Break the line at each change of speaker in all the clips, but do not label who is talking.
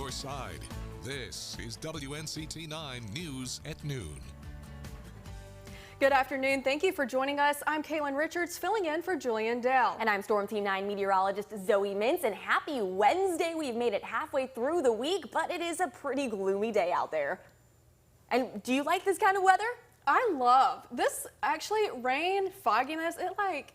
your side. This is WNCT-9 News at Noon.
Good afternoon. Thank you for joining us. I'm Caitlin Richards, filling in for Julian Dale.
And I'm Storm Team 9 meteorologist Zoe Mintz. And happy Wednesday. We've made it halfway through the week, but it is a pretty gloomy day out there. And do you like this kind of weather?
I love this. Actually, rain, fogginess, it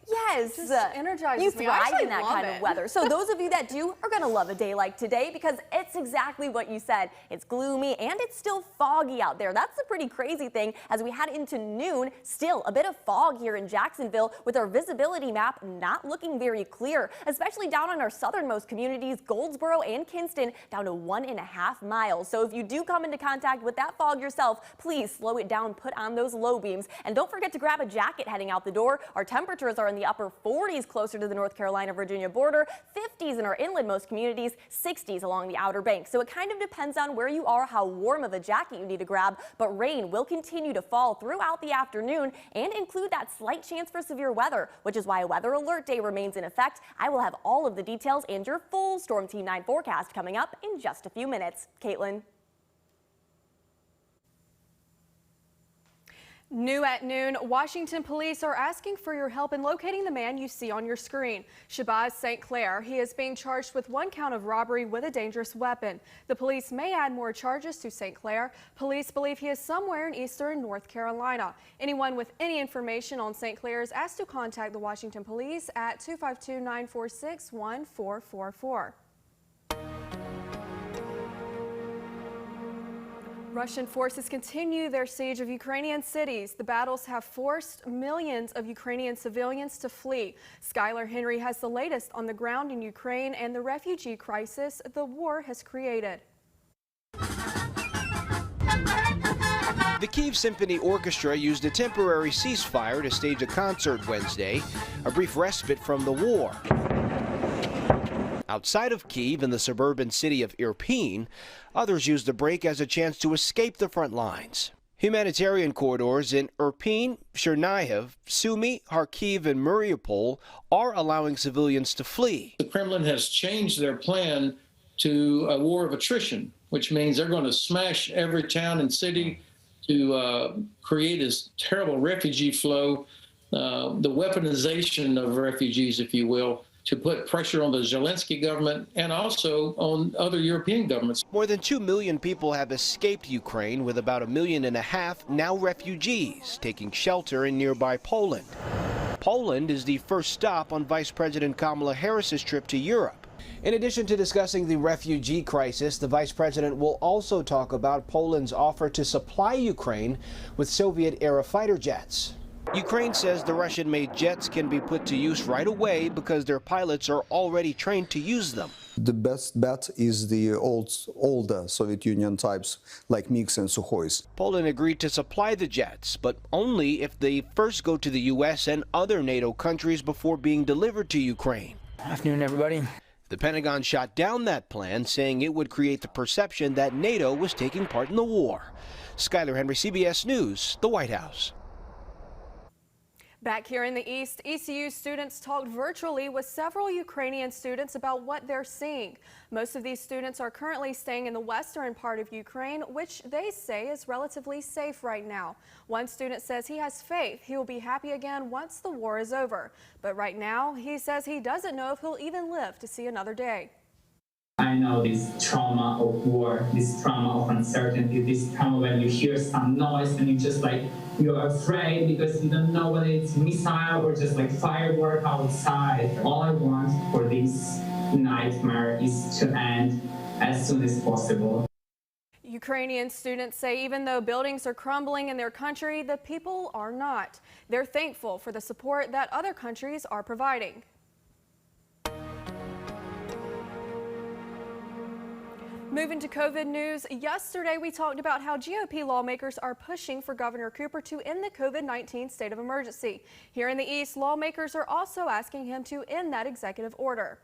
just energizes me.
You thrive in that kind of weather. So those of you that do are going to love a day like today because it's exactly what you said. It's gloomy and it's still foggy out there. That's a pretty crazy thing as we head into noon. Still a bit of fog here in Jacksonville with our visibility map not looking very clear, especially down on our southernmost communities, Goldsboro and Kinston, down to 1.5 miles. So if you do come into contact with that fog yourself, please slow it down, put on those low beams, and don't forget to grab a jacket heading out the door. Our temperatures are in the upper 40s closer to the North Carolina-Virginia border, 50s in our inlandmost communities, 60s along the Outer Banks. So it kind of depends on where you are, how warm of a jacket you need to grab, but rain will continue to fall throughout the afternoon and include that slight chance for severe weather, which is why a weather alert day remains in effect. I will have all of the details and your full Storm Team 9 forecast coming up in just a few minutes. Caitlin.
New at noon, Washington police are asking for your help in locating the man you see on your screen. Shabazz St. Clair. He is being charged with 1 count of robbery with a dangerous weapon. The police may add more charges to St. Clair. Police believe he is somewhere in eastern North Carolina. Anyone with any information on St. Clair is asked to contact the Washington police at 252-946-1444. Russian forces continue their siege of Ukrainian cities. The battles have forced millions of Ukrainian civilians to flee. Skylar Henry has the latest on the ground in Ukraine and the refugee crisis the war has created.
The Kyiv Symphony Orchestra used a temporary ceasefire to stage a concert Wednesday, a brief respite from the war. Outside of Kyiv, in the suburban city of Irpin, others used the break as a chance to escape the front lines. Humanitarian corridors in Irpin, Chernihiv, Sumy, Kharkiv, and Mariupol are allowing civilians to flee.
The Kremlin has changed their plan to a war of attrition, which means they're going to smash every town and city to create this terrible refugee flow, the weaponization of refugees, if you will, to put pressure on the Zelensky government and also on other European governments.
More than 2 million people have escaped Ukraine, with about 1.5 million now refugees taking shelter in nearby Poland. Poland is the first stop on Vice President Kamala Harris's trip to Europe. In addition to discussing the refugee crisis, the Vice President will also talk about Poland's offer to supply Ukraine with Soviet-era fighter jets. Ukraine says the Russian-made jets can be put to use right away because their pilots are already trained to use them.
The best bet is the older Soviet Union types like MiGs and Sukhois.
Poland agreed to supply the jets, but only if they first go to the U.S. and other NATO countries before being delivered to Ukraine.
Afternoon, everybody.
The Pentagon shot down that plan, saying it would create the perception that NATO was taking part in the war. Skylar Henry, CBS News, the White House.
Back here in the East, ECU students talked virtually with several Ukrainian students about what they're seeing. Most of these students are currently staying in the western part of Ukraine, which they say is relatively safe right now. One student says he has faith he will be happy again once the war is over. But right now, he says he doesn't know if he'll even live to see another day.
I know this trauma of war, this trauma of uncertainty, this trauma when you hear some noise and you're afraid because you don't know whether it's missile or just like firework outside. All I want for this nightmare is to end as soon as possible.
Ukrainian students say even though buildings are crumbling in their country, the people are not. They're thankful for the support that other countries are providing. Moving to COVID news, yesterday we talked about how GOP lawmakers are pushing for Governor Cooper to end the COVID-19 state of emergency. Here in the East, lawmakers are also asking him to end that executive order.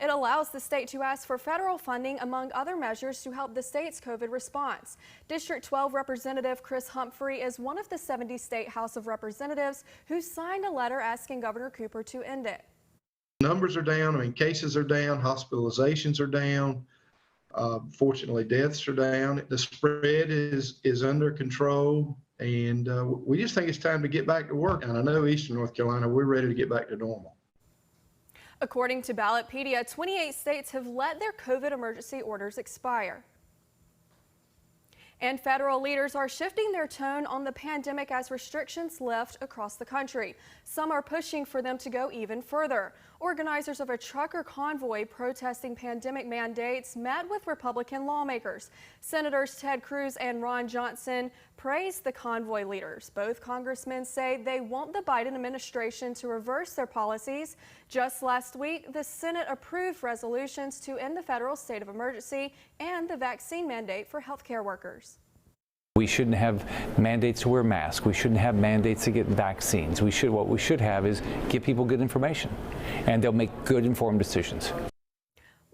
It allows the state to ask for federal funding, among other measures, to help the state's COVID response. District 12 Representative Chris Humphrey is one of the 70 state House of Representatives who signed a letter asking Governor Cooper to end it.
Numbers are down. I mean, cases are down, hospitalizations are down.
Fortunately, deaths are down. The spread is under control. And we just think it's time to get back to work. And I know Eastern North Carolina, we're ready to get back to normal.
According to Ballotpedia, 28 states have let their COVID emergency orders expire. And federal leaders are shifting their tone on the pandemic as restrictions lift across the country. Some are pushing for them to go even further. Organizers of a trucker convoy protesting pandemic mandates met with Republican lawmakers. Senators Ted Cruz and Ron Johnson praised the convoy leaders. Both congressmen say they want the Biden administration to reverse their policies. Just last week, the Senate approved resolutions to end the federal state of emergency and the vaccine mandate for healthcare workers.
We shouldn't have mandates to wear masks. We shouldn't have mandates to get vaccines. What we should have is give people good information, and they'll make good informed decisions.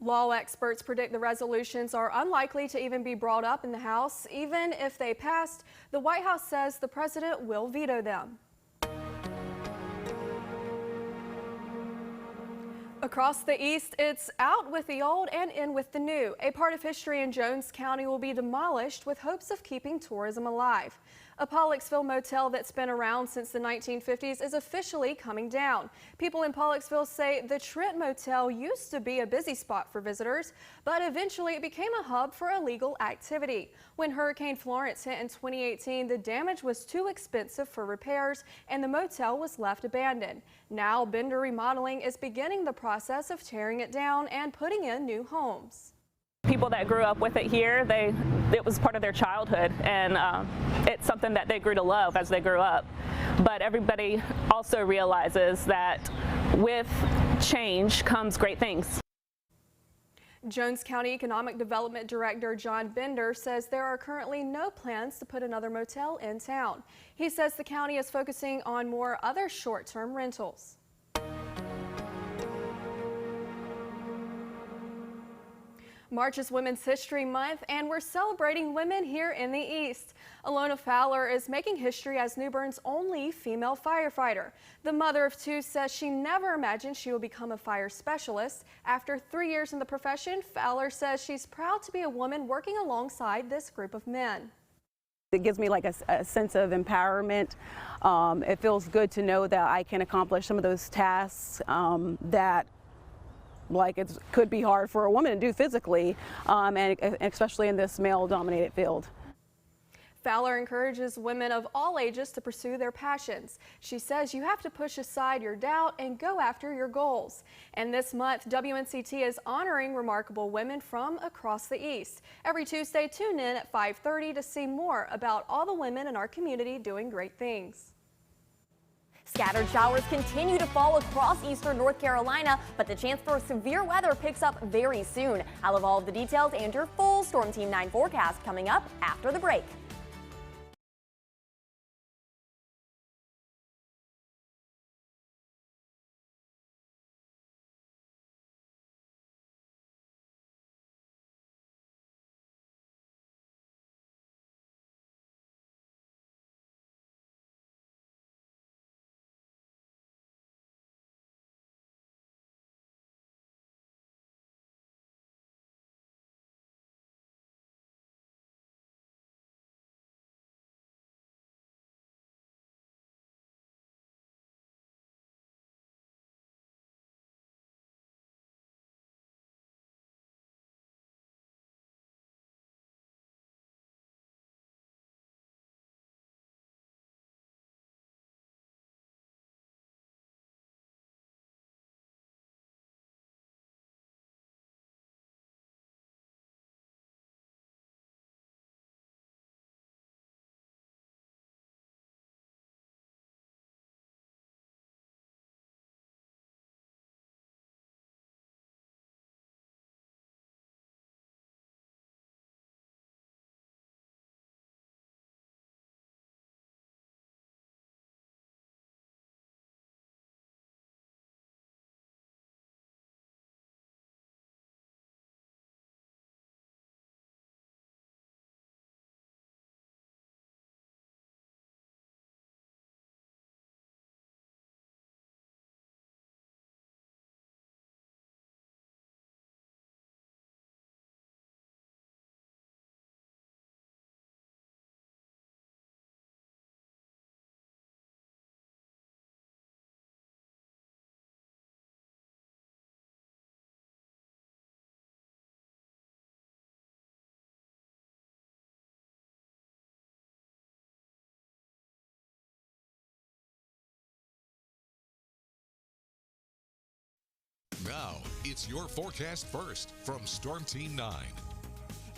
Law experts predict the resolutions are unlikely to even be brought up in the House. Even if they passed, the White House says the president will veto them. Across the East, it's out with the old and in with the new. A part of history in Jones County will be demolished with hopes of keeping tourism alive. A Pollux Motel that's been around since the 1950s is officially coming down. People in Polluxville say the Trent Motel used to be a busy spot for visitors, but eventually it became a hub for illegal activity. When Hurricane Florence hit in 2018, the damage was too expensive for repairs and the motel was left abandoned. Now Bender Remodeling is beginning the process of tearing it down and putting in new homes.
People that grew up with it here, it was part of their childhood, and it's something that they grew to love as they grew up. But everybody also realizes that with change comes great things.
Jones County Economic Development Director John Bender says there are currently no plans to put another motel in town. He says the county is focusing on more other short-term rentals. March is Women's History Month, and we're celebrating women here in the East. Alona Fowler is making history as New Bern's only female firefighter. The mother of two says she never imagined she would become a fire specialist. After 3 years in the profession, Fowler says she's proud to be a woman working alongside this group of men.
It gives me like a sense of empowerment. It feels good to know that I can accomplish some of those tasks that it could be hard for a woman to do physically, and especially in this male-dominated field.
Fowler encourages women of all ages to pursue their passions. She says you have to push aside your doubt and go after your goals. And this month, WNCT is honoring remarkable women from across the East. Every Tuesday, tune in at 5:30 to see more about all the women in our community doing great things.
Scattered showers continue to fall across eastern North Carolina, but the chance for severe weather picks up very soon. I'll have all of the details and your full Storm Team 9 forecast coming up after the break.
Now, it's your forecast first from Storm Team 9.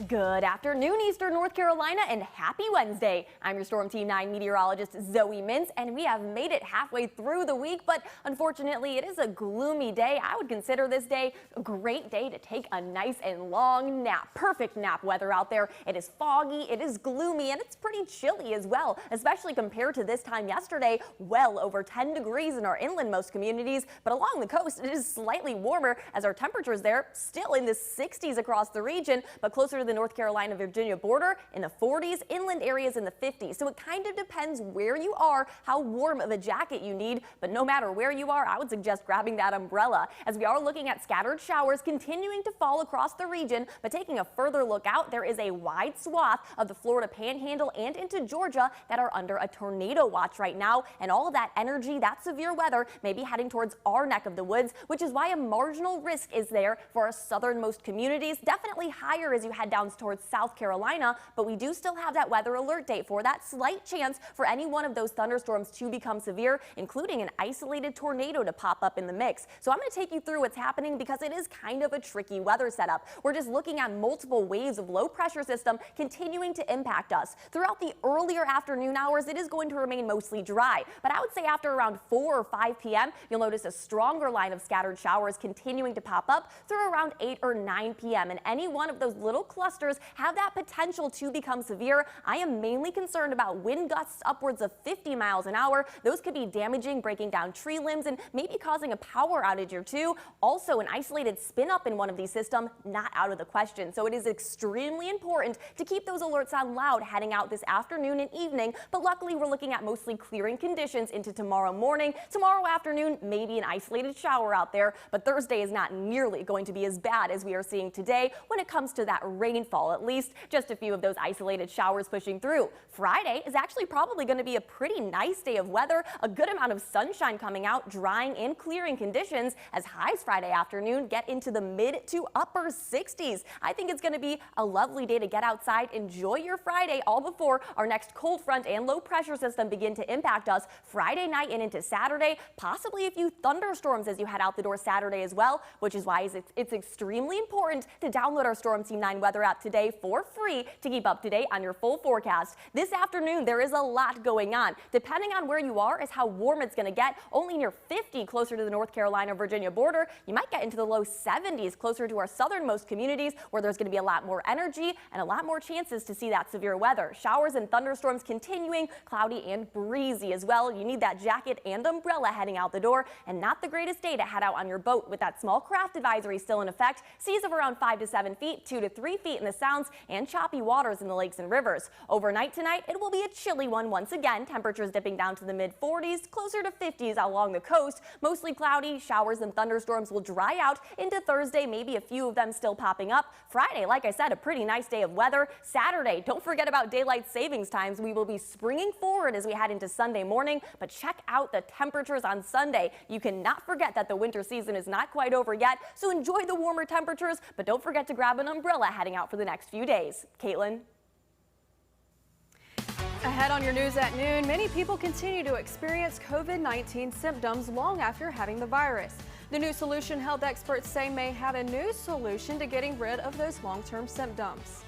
Good afternoon, Eastern North Carolina, and happy Wednesday. I'm your Storm Team 9 meteorologist, Zoe Mintz, and we have made it halfway through the week, but unfortunately, it is a gloomy day. I would consider this day a great day to take a nice and long nap. Perfect nap weather out there. It is foggy, it is gloomy, and it's pretty chilly as well, especially compared to this time yesterday. Well over 10 degrees in our inlandmost communities, but along the coast, it is slightly warmer as our temperatures there still in the 60s across the region, but closer to the North Carolina-Virginia border in the 40s, inland areas in the 50s. So it kind of depends where you are, how warm of a jacket you need. But no matter where you are, I would suggest grabbing that umbrella, as we are looking at scattered showers continuing to fall across the region. But taking a further look out, there is a wide swath of the Florida Panhandle and into Georgia that are under a tornado watch right now. And all of that energy, that severe weather, may be heading towards our neck of the woods, which is why a marginal risk is there for our southernmost communities. Definitely higher as you head down towards South Carolina, but we do still have that weather alert date for that slight chance for any one of those thunderstorms to become severe, including an isolated tornado to pop up in the mix. So I'm going to take you through what's happening because it is kind of a tricky weather setup. We're just looking at multiple waves of low pressure system continuing to impact us. Throughout the earlier afternoon hours, it is going to remain mostly dry, but I would say after around 4 or 5 p.m., you'll notice a stronger line of scattered showers continuing to pop up through around 8 or 9 p.m. and any one of those little clusters have that potential to become severe. I am mainly concerned about wind gusts upwards of 50 miles an hour. Those could be damaging, breaking down tree limbs, and maybe causing a power outage or two. Also, an isolated spin up in one of these systems, not out of the question. So it is extremely important to keep those alerts on loud heading out this afternoon and evening. But luckily, we're looking at mostly clearing conditions into tomorrow morning. Tomorrow afternoon, maybe an isolated shower out there, but Thursday is not nearly going to be as bad as we are seeing today when it comes to that rainfall. At least just a few of those isolated showers pushing through. Friday is actually probably going to be a pretty nice day of weather, a good amount of sunshine coming out, drying and clearing conditions as highs Friday afternoon get into the mid to upper 60s. I think it's going to be a lovely day to get outside, enjoy your Friday, all before our next cold front and low pressure system begin to impact us Friday night and into Saturday, possibly a few thunderstorms as you head out the door Saturday as well, which is why it's extremely important to download our Storm Team 9 weather app today for free to keep up to date on your full forecast. This afternoon, there is a lot going on. Depending on where you are is how warm it's going to get. Only near 50 closer to the North Carolina-Virginia border. You might get into the low 70s closer to our southernmost communities where there's going to be a lot more energy and a lot more chances to see that severe weather. Showers and thunderstorms continuing, cloudy and breezy as well. You need that jacket and umbrella heading out the door, and not the greatest day to head out on your boat with that small craft advisory still in effect. Seas of around 5 to 7 feet, 2 to 3 feet in the Sounds, and choppy waters in the lakes and rivers. Overnight tonight, it will be a chilly one once again. Temperatures dipping down to the mid 40s, closer to 50s along the coast. Mostly cloudy, showers and thunderstorms will dry out into Thursday, maybe a few of them still popping up. Friday, like I said, a pretty nice day of weather. Saturday, don't forget about daylight savings times. We will be springing forward as we head into Sunday morning, but check out the temperatures on Sunday. You cannot forget that the winter season is not quite over yet, so enjoy the warmer temperatures, but don't forget to grab an umbrella heading out for the next few days. Caitlin.
Ahead on your news at noon, many people continue to experience COVID-19 symptoms long after having the virus. The new solution health experts say may have a new solution to getting rid of those long-term symptoms.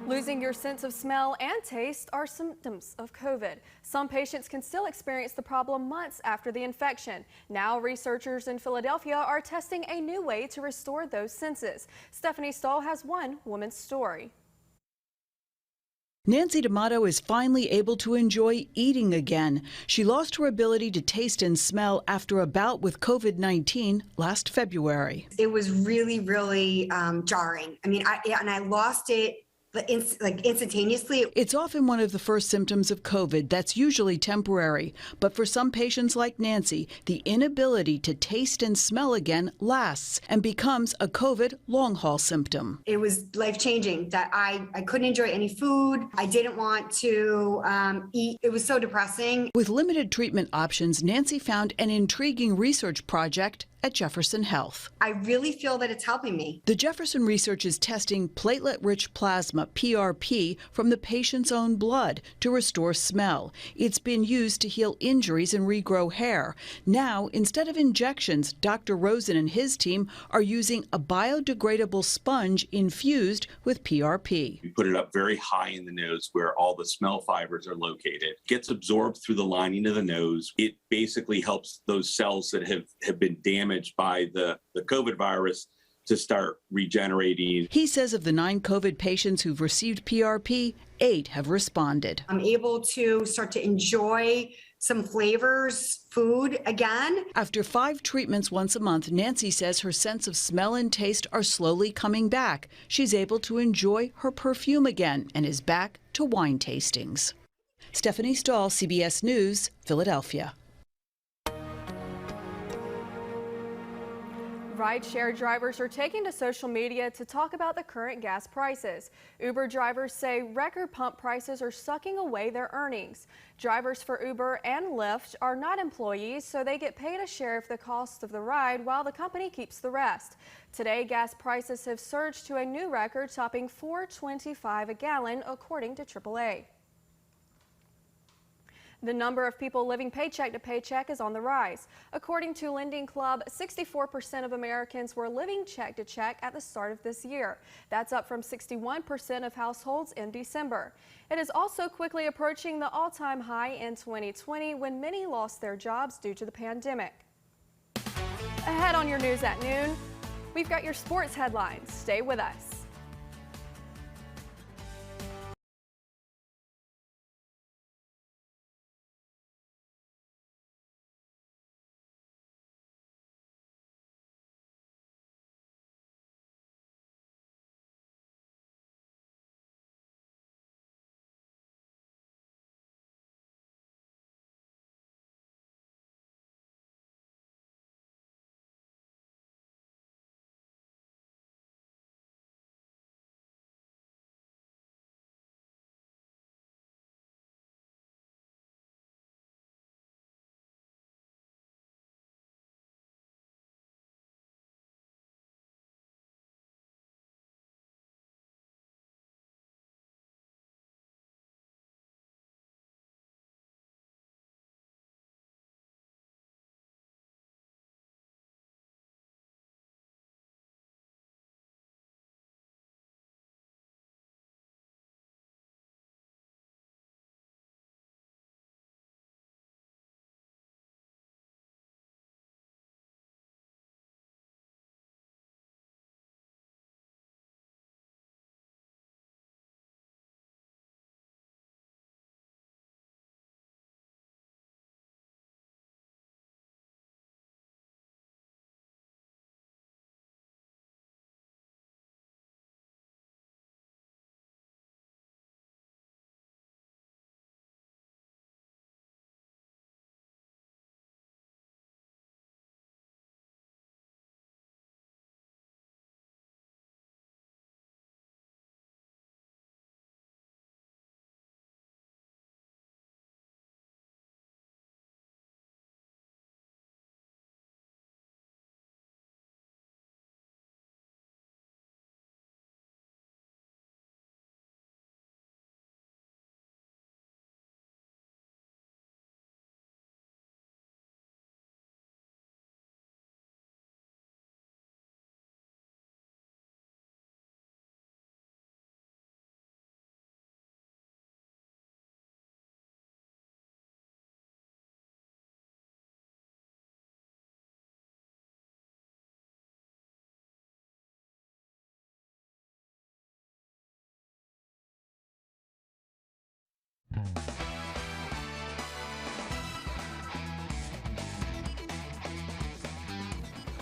Losing your sense of smell and taste are symptoms of COVID. Some patients can still experience the problem months after the infection. Now, researchers in Philadelphia are testing a new way to restore those senses. Stephanie Stahl has one woman's story.
Nancy D'Amato is finally able to enjoy eating again. She lost her ability to taste and smell after a bout with COVID-19 last February.
It was really, really jarring. I mean, I lost it instantaneously.
It's often one of the first symptoms of COVID that's usually temporary. But for some patients like Nancy, the inability to taste and smell again lasts and becomes a COVID long-haul symptom.
It was life-changing that I couldn't enjoy any food. I didn't want to eat. It was so depressing.
With limited treatment options, Nancy found an intriguing research project at Jefferson Health.
I really feel that it's helping me.
The Jefferson research is testing platelet-rich plasma, PRP, from the patient's own blood to restore smell. It's been used to heal injuries and regrow hair. Now, instead of injections, Dr. Rosen and his team are using a biodegradable sponge infused with PRP.
We put it up very high in the nose where all the smell fibers are located. It gets absorbed through the lining of the nose. It basically helps those cells that have been damaged by the COVID virus to start regenerating.
He says of the 9 COVID patients who've received PRP, 8 have responded.
I'm able to start to enjoy some flavors, food again.
After 5 treatments once a month, Nancy says her sense of smell and taste are slowly coming back. She's able to enjoy her perfume again and is back to wine tastings. Stephanie Stahl, CBS News, Philadelphia.
Rideshare drivers are taking to social media to talk about the current gas prices. Uber drivers say record pump prices are sucking away their earnings. Drivers for Uber and Lyft are not employees, so they get paid a share of the cost of the ride while the company keeps the rest. Today, gas prices have surged to a new record, topping $4.25 a gallon, according to AAA. The number of people living paycheck to paycheck is on the rise. According to Lending Club, 64% of Americans were living check to check at the start of this year. That's up from 61% of households in December. It is also quickly approaching the all-time high in 2020 when many lost their jobs due to the pandemic. Ahead on your news at noon, we've got your sports headlines. Stay with us.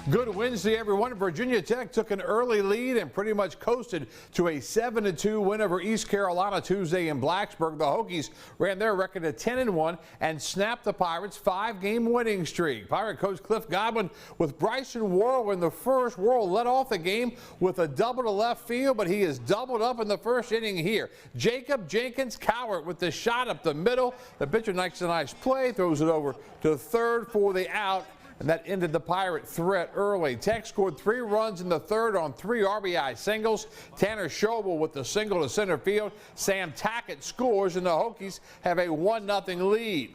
Good Wednesday, everyone. Virginia Tech took an early lead and pretty much coasted to a 7-2 win over East Carolina Tuesday in Blacksburg. The Hokies ran their record to 10-1 and snapped the Pirates' 5-game winning streak. Pirate coach Cliff Godwin with Bryson Worrell in the first. Worrell led off the game with a double to left field, but he is doubled up in the first inning here. Jacob Jenkins Cowart with the shot up the middle. The pitcher makes a nice play, throws it over to third for the out. And that ended the Pirate threat early. Tech scored 3 runs in the third on 3 RBI singles. Tanner Schobel with the single to center field. Sam Tackett scores, and the Hokies have a 1-0 lead.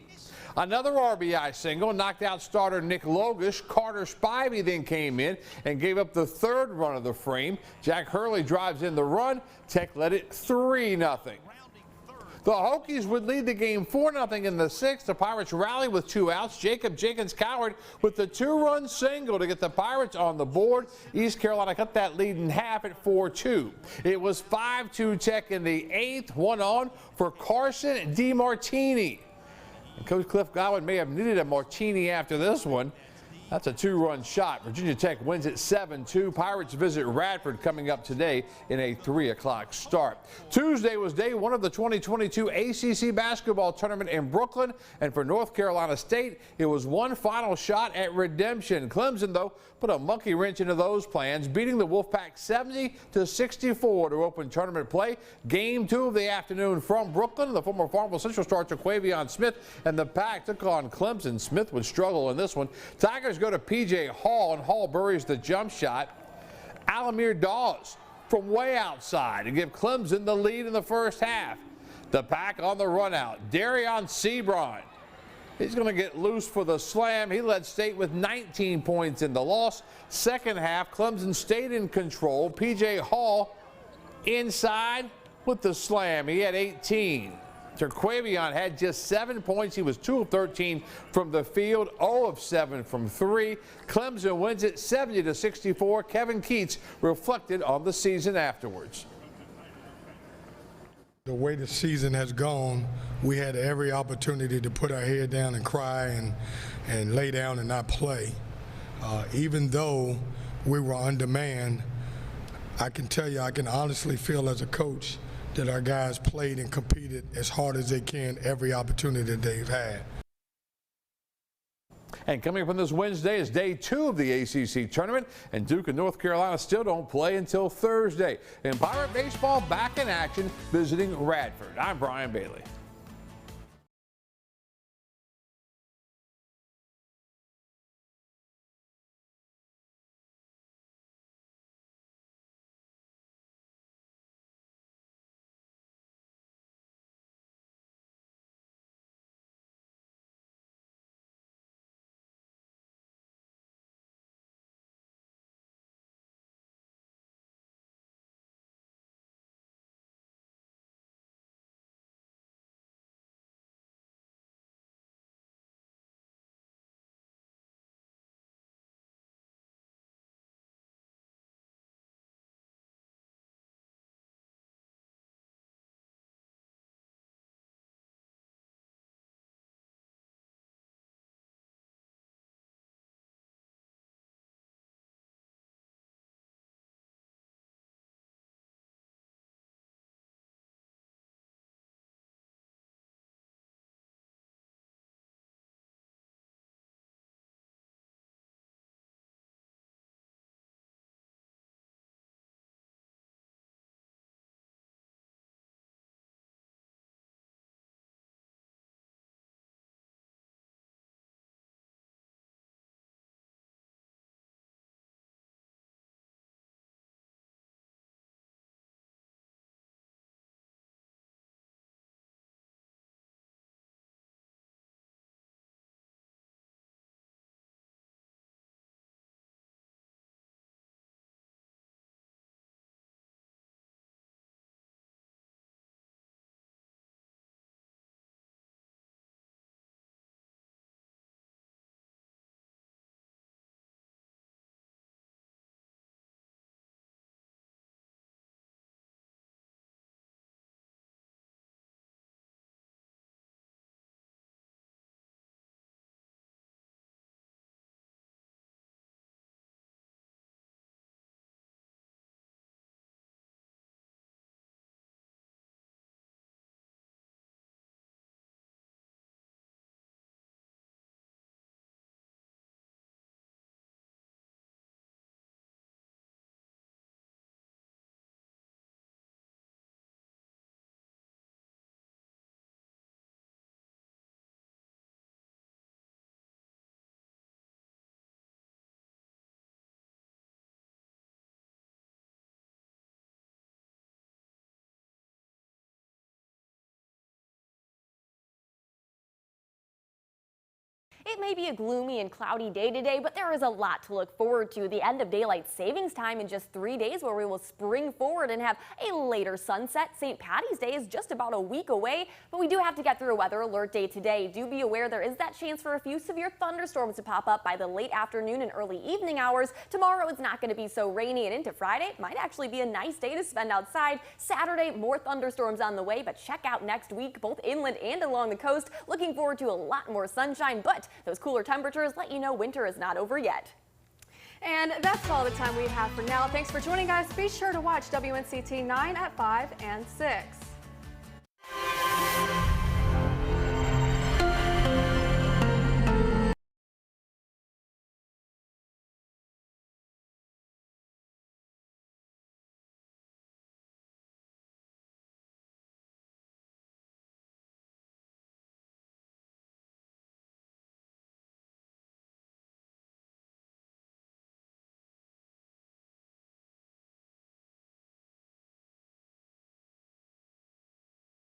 Another RBI single knocked out starter Nick Logish. Carter Spivey then came in and gave up the 3rd run of the frame. Jack Hurley drives in the run. Tech led it 3-0. The Hokies would lead the game 4-0 in the 6th. The Pirates rally with 2 outs. Jacob Jenkins Cowart with the 2-run single to get the Pirates on the board. East Carolina cut that lead in half at 4-2. It was 5-2 Tech in the 8th. One on for Carson DeMartini. And Coach Cliff Godwin may have needed a martini after this one. That's a 2-run shot. Virginia Tech wins it 7-2. Pirates visit Radford coming up today in a 3 o'clock start. Tuesday was day 1 of the 2022 ACC basketball tournament in Brooklyn. And for North Carolina State, it was one final shot at redemption. Clemson, though, put a monkey wrench into those plans, beating the Wolfpack 70-64 to open tournament play. Game 2 of the afternoon from Brooklyn. The former Farmville Central star Jaquavion Smith and the Pack took on Clemson. Smith would struggle in this one. Tigers go to P.J. Hall, and Hall buries the jump shot. Alamir Dawes from way outside to give Clemson the lead in the first half. The Pack on the run out. Darion Sebron. He's going to get loose for the slam. He led State with 19 points in the loss. Second half, Clemson stayed in control. P.J. Hall inside with the slam. He had 18. Terquavion had just 7 points. He was 2 of 13 from the field, 0 of 7 from 3. Clemson wins it 70-64. Kevin Keats reflected on the season afterwards.
The way the season has gone, we had every opportunity to put our head down and cry and lay down and not play. Even though we were undermanned, I can tell you, I can honestly feel as a coach that our guys played and competed as hard as they can every opportunity that they've had.
And coming up on this Wednesday is day 2 of the ACC tournament, and Duke and North Carolina still don't play until Thursday. And Pirate baseball back in action visiting Radford. I'm Brian Bailey.
It may be a gloomy and cloudy day today, but there is a lot to look forward to. The end of daylight savings time in just 3 days, where we will spring forward and have a later sunset. St. Patty's Day is just about a week away, but we do have to get through a weather alert day today. Do be aware there is that chance for a few severe thunderstorms to pop up by the late afternoon and early evening hours. Tomorrow it's not going to be so rainy, and into Friday it might actually be a nice day to spend outside. Saturday, more thunderstorms on the way, but check out next week, both inland and along the coast. Looking forward to a lot more sunshine, but those cooler temperatures let you know winter is not over yet.
And that's all the time we have for now. Thanks for joining us. Be sure to watch WNCT 9 at 5 and 6.